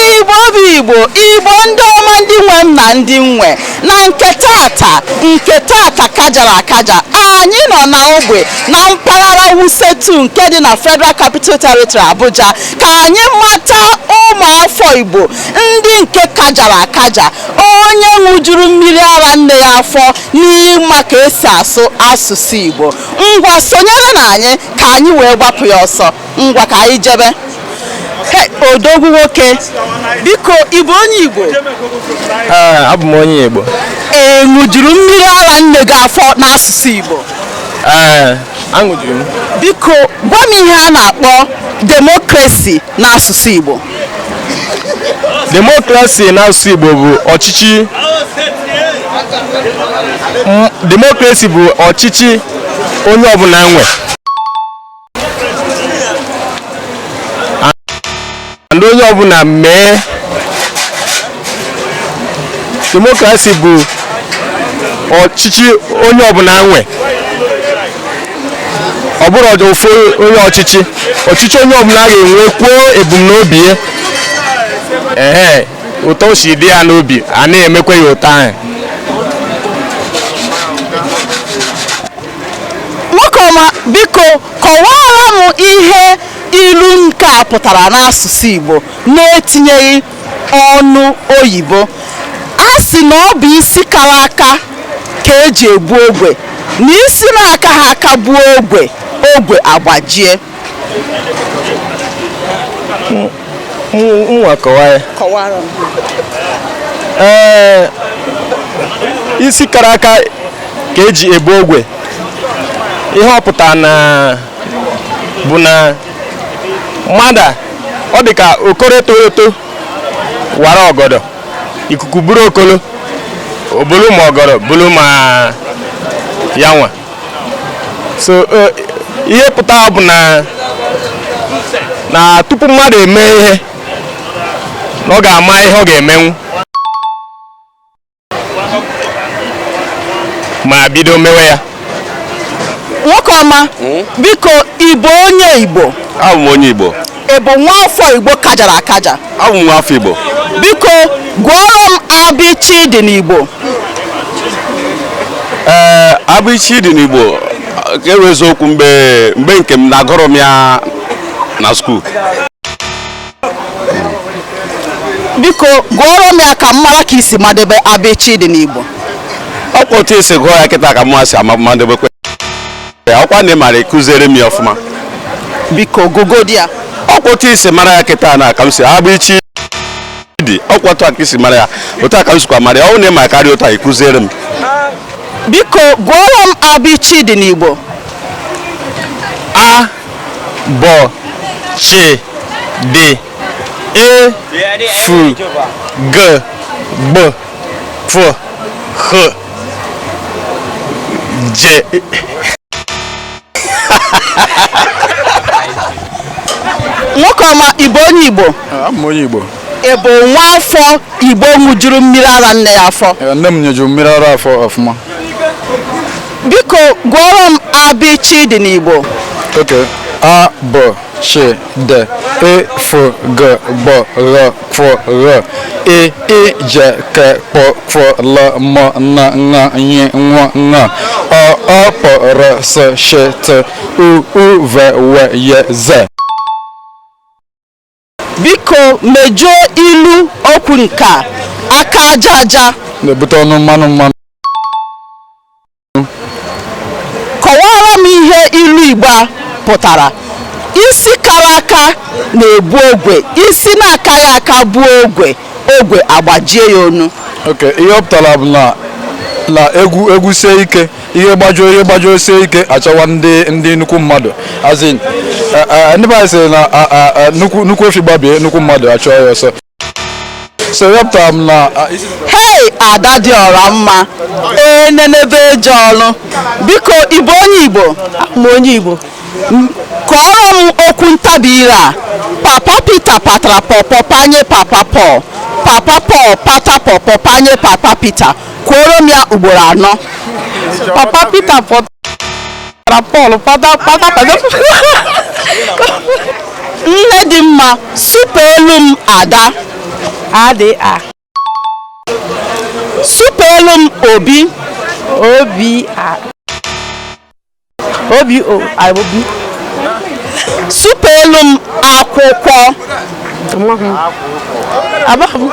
Igbo bụ Igbo ndị ọma ndị nwe m na ndị nwe na nke tata kajara akaja anyị nọ na ogbe na mpaghara Wusetu nke dị na Federal Capital Territory Abuja ka anyị mata ụmụafọ Igbo ndị nke kajara akaja onye ṅụjuru mmiri ara nne ya afọ n'ịma ka esi asụ asụsụ Igbo. Ngwa sonyere na anyị ka anyị wee gbapụ ya ọsọ. Ngwa ka anyị jebe. Odogwu nwoke, biko ị bụ onye Igbo? Abụ m onye Igbo. Ṅụjuru mmiri ara nne gị afọ n'asụsụ Igbo? Aṅụjuru m. Biko gwa m ihe a na-akpọ demokrasi n'asụsụ Igbo. Demokrasi n'asụsụ Igbo bụ ọchịchị. Demokrasi bụ ọchịchị onye ọbụla nwe. Ndị onye ọbụla mee. Demokrasi bụ ọchịchị onye ọbụla nwe. Ọ bụrụ ofu onye ọchịchị onye ọbụla ga-enwe kwuo ebumnobi ya. Ụtọ o si dị ya n'obi a na-emekwa ya ụtọ ahụ. Nwoke ọma, biko kọwara m ihe ilu nke a pụtara n'asụsụ Igbo na-etinyeghị ọnụ oyibo. A sị na ọ bụ isi kara aka ka eji egbu ogwe, na isi na-aka ha aka gbuo ogwe agbajie. Nwa kọwara. Isi kara aka ka eji egbu ogwe. Ihe ọ pụtara bụ na mmadụ ọ dị ka okoro toro eto wara ọgọdọ, ikuku buru okolo, obulu ma ọgọdọ bulu ma ya nwa. So ihe pụtara bụ na tupu mmadụ eme ihe na ọ ga-ama ihe ọ ga-emenwu ma bido mewe ya. Nwoke ọma, biko ị bụ onye Igbo? Abụ m onye Igbo. Ị bụ nwaafọ Igbo kajara akaja? Abụ m nwaafọ Igbo. Biko gụọrọ m abịchị dị n'Igbo. Abịchị dị n'Igbo ka ewezi okwu mgbe nke m na-agụrụ m ya na skuul. Biko gụọrọ m ya ka m mara ka isi madebe abịchị dị n'Igbo. Ọkwa otu esi gụọ ya kịta ka mmasị amadebekwe. Ọkwa na ị mara ịkụziere m ya ọfụma. Biko gụgodi ya. Ọkwa otu isi mara ya kịta na ka m si abịchị dị. Ọkwa otu aka isi mara ya otu aka m sikwa mara ya. Ọ na ị ma karịa otu a ịkụziere m. Biko gụọrọ m abịchị dị n'Igbo. A B C D E F G B F H J. Nwoke ọma, ị bụ onye Igbo? Abụ m onye Igbo. Ị bụ nwaafọ Igbo ṅụjuru mmiri ara nne ya afọ? Nne m nyejuru mmiri ara afọ ọfụma. Biko gụọrọ m abịchị dị n'Igbo. Okay. A B C D E F G B R F R E I J K P F L M N N Y N N O P R S Š T U V W Y Z. Biko mejuo ilu okwu nke a, aka aja aja na-ebute ọnụ mmanụ. Kọwara m ihe ilu Igbo a pụtara. Isi kara aka na-egbu ogwe, isi na-akaghị aka gbuo ogwe agbajie ya onu. Okay, ihe ọ pụtara bụ na egwu sie ike, ihe gbajuo sie ike achọwa ndị nnukwu mmadụ. As in ndị be anyị sị na nnukwu efi gbabie nnukwu mmadụ achọ ya ọsọ. So ihe pụtara m na Hey, ada dị ọra mma, nenebe eje ọlụ. Biko ị bụ onye Igbo? M onye Igbo. Kọọrọ m okwu ntabi ire a. Papa Peter patara pọpọ panye Papa Paul. Papa Paul pata pọpọ panye Papa Peter. Kwuoro m ya ugboro 4. Papa Peter patara Paul pata. Nne dị mma, supe elu m ada. ADA. Supelu m Obi. OBO. Obi. Supelu m akwụkwọ. Abahu.